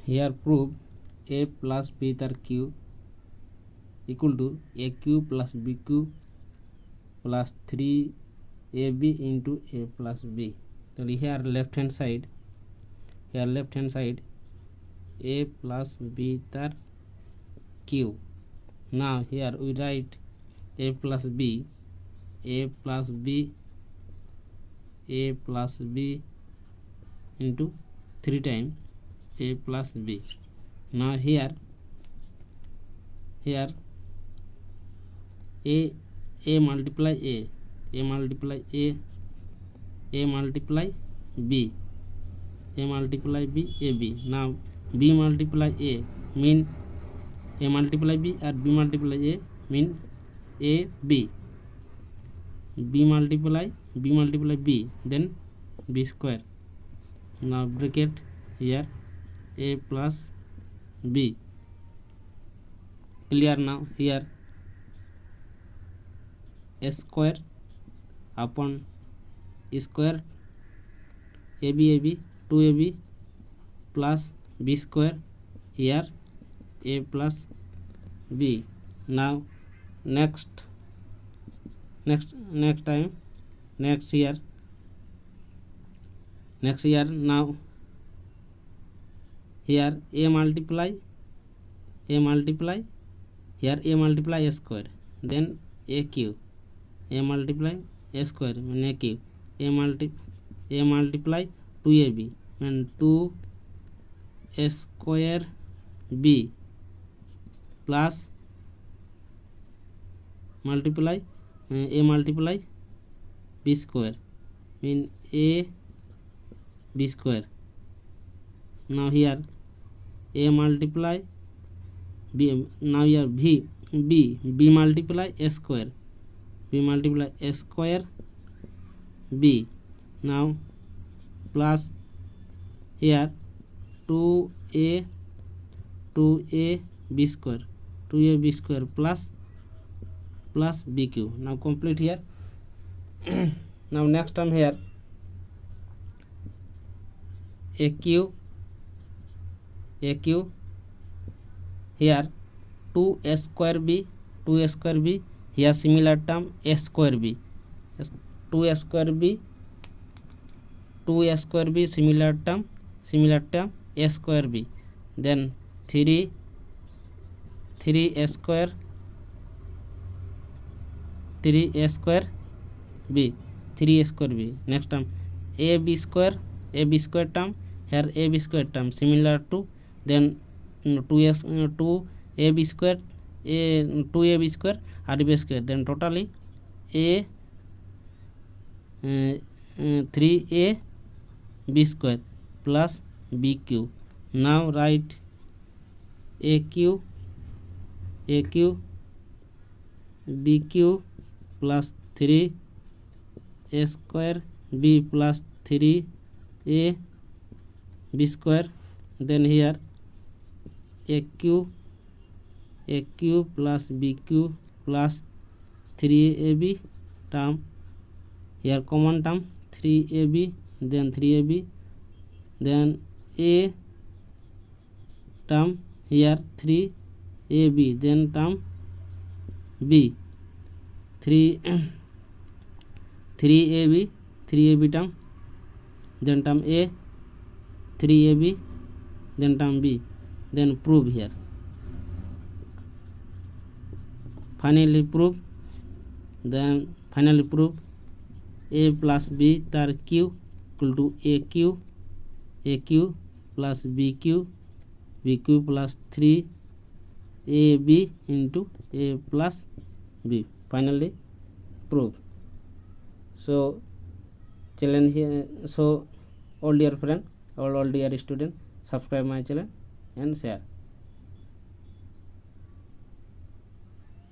here prove a plus b তার q equal to aq plus bq plus 3ab into a plus b. তাহলে here left hand side a plus b তার q. Now here we write a plus b into 3 times a plus b. Now here a multiply a multiply b ab. Now b multiply a mean a multiply b and b multiply a mean a b. b multiply b then b square. Now bracket here a plus b. Clear now? Here a square upon square ab 2ab plus b square here a plus b. Now next here now here a multiply here a multiply a square then aq a multiply a square mean aq a multiply 2ab and 2 a square b plus multiply a multiply b square mean a b square. Now here a multiply b. Now here b multiply a square b. Now plus here 2a b square plus bq. Now complete here. Now next time here aq here 2a square b here similar term a square b 2a square b similar term a square b then 3a square b next term ab square term here ab square term similar to then 2ab square 2ab square rb square then totally a 3a b square plus bq. Now write aq bq plus 3a square b plus 3a b square then here aq plus bq plus 3ab term here common term 3ab then 3ab then a term here 3ab then term b 3ab term then term a 3ab then term b then prove here. Finally prove a plus b tar q equal to aq plus bq plus 3ab into a plus b. Finally prove. So challenge here. So all dear friend, all dear student, subscribe my channel and share.